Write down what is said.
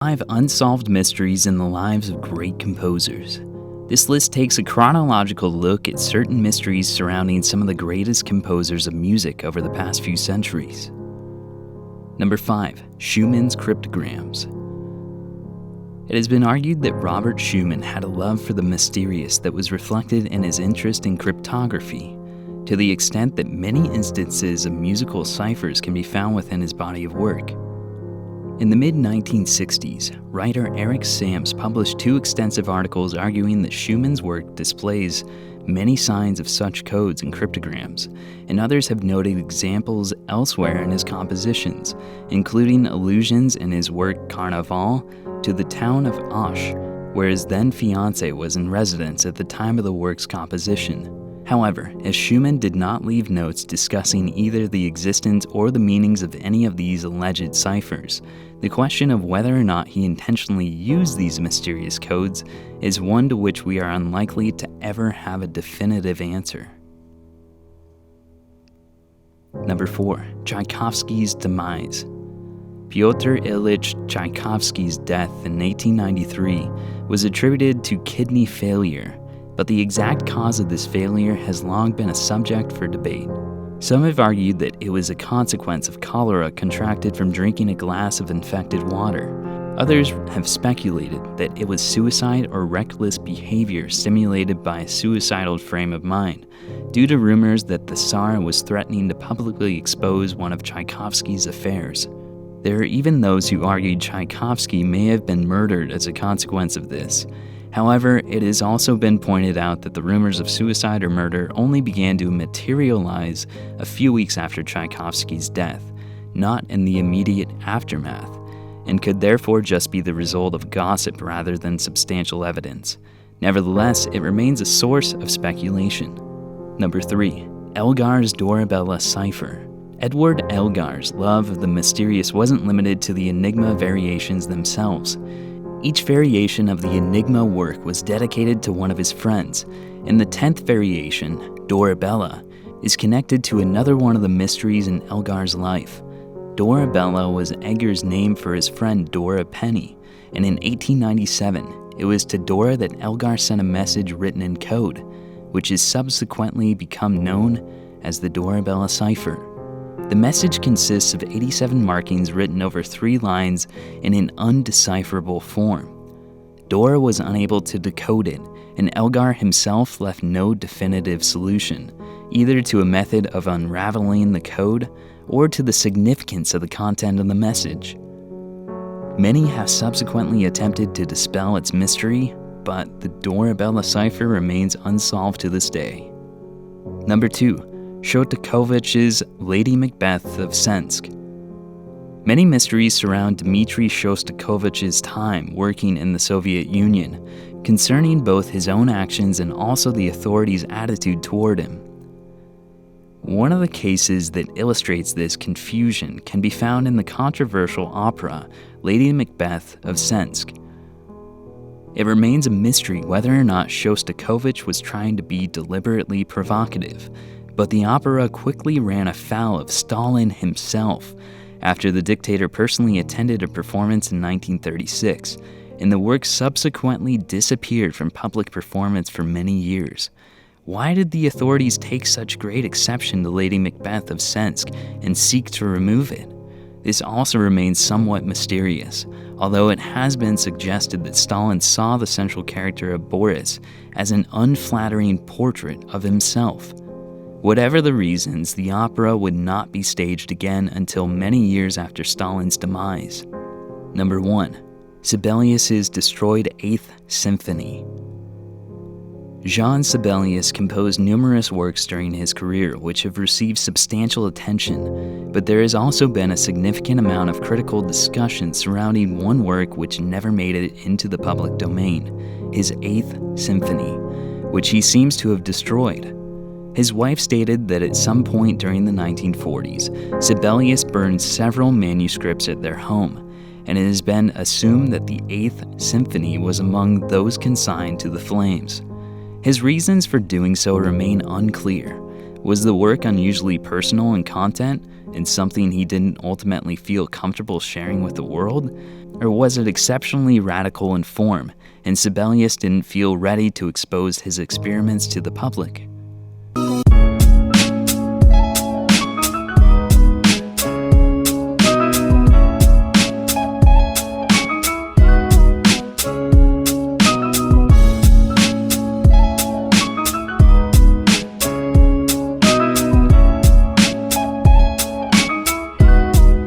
5 unsolved mysteries in the lives of great composers. This list takes a chronological look at certain mysteries surrounding some of the greatest composers of music over the past few centuries. Number 5. Schumann's Cryptograms. It has been argued that Robert Schumann had a love for the mysterious that was reflected in his interest in cryptography, to the extent that many instances of musical ciphers can be found within his body of work. In the mid-1960s, writer Eric Sams published 2 extensive articles arguing that Schumann's work displays many signs of such codes and cryptograms, and others have noted examples elsewhere in his compositions, including allusions in his work Carnaval to the town of Auch, where his then-fiancée was in residence at the time of the work's composition. However, as Schumann did not leave notes discussing either the existence or the meanings of any of these alleged ciphers, the question of whether or not he intentionally used these mysterious codes is one to which we are unlikely to ever have a definitive answer. Number 4. Tchaikovsky's Demise. Pyotr Ilyich Tchaikovsky's death in 1893 was attributed to kidney failure, but the exact cause of this failure has long been a subject for debate. Some have argued that it was a consequence of cholera contracted from drinking a glass of infected water. Others have speculated that it was suicide or reckless behavior stimulated by a suicidal frame of mind, due to rumors that the Tsar was threatening to publicly expose one of Tchaikovsky's affairs. There are even those who argued Tchaikovsky may have been murdered as a consequence of this. However, it has also been pointed out that the rumors of suicide or murder only began to materialize a few weeks after Tchaikovsky's death, not in the immediate aftermath, and could therefore just be the result of gossip rather than substantial evidence. Nevertheless, it remains a source of speculation. Number 3. ELGAR'S DORABELLA cipher. Edward Elgar's love of the mysterious wasn't limited to the Enigma variations themselves. Each variation of the Enigma work was dedicated to one of his friends, and the 10th variation, Dorabella, is connected to another one of the mysteries in Elgar's life. Dorabella was Edgar's name for his friend Dora Penny, and in 1897, it was to Dora that Elgar sent a message written in code, which has subsequently become known as the Dorabella cipher. The message consists of 87 markings written over 3 lines in an undecipherable form. Dora was unable to decode it, and Elgar himself left no definitive solution, either to a method of unraveling the code or to the significance of the content of the message. Many have subsequently attempted to dispel its mystery, but the Dorabella cipher remains unsolved to this day. Number 2. Shostakovich's Lady Macbeth of Sensk. Many mysteries surround Dmitri Shostakovich's time working in the Soviet Union, concerning both his own actions and also the authorities' attitude toward him. One of the cases that illustrates this confusion can be found in the controversial opera Lady Macbeth of Sensk. It remains a mystery whether or not Shostakovich was trying to be deliberately provocative, but the opera quickly ran afoul of Stalin himself after the dictator personally attended a performance in 1936, and the work subsequently disappeared from public performance for many years. Why did the authorities take such great exception to Lady Macbeth of Sensk and seek to remove it? This also remains somewhat mysterious, although it has been suggested that Stalin saw the central character of Boris as an unflattering portrait of himself. Whatever the reasons, the opera would not be staged again until many years after Stalin's demise. Number 1. Sibelius'S destroyed 8th Symphony. Jean Sibelius composed numerous works during his career which have received substantial attention, but there has also been a significant amount of critical discussion surrounding one work which never made it into the public domain, his 8th Symphony, which he seems to have destroyed. His wife stated that at some point during the 1940s, Sibelius burned several manuscripts at their home, and it has been assumed that the 8th Symphony was among those consigned to the flames. His reasons for doing so remain unclear. Was the work unusually personal in content and something he didn't ultimately feel comfortable sharing with the world? Or was it exceptionally radical in form, and Sibelius didn't feel ready to expose his experiments to the public?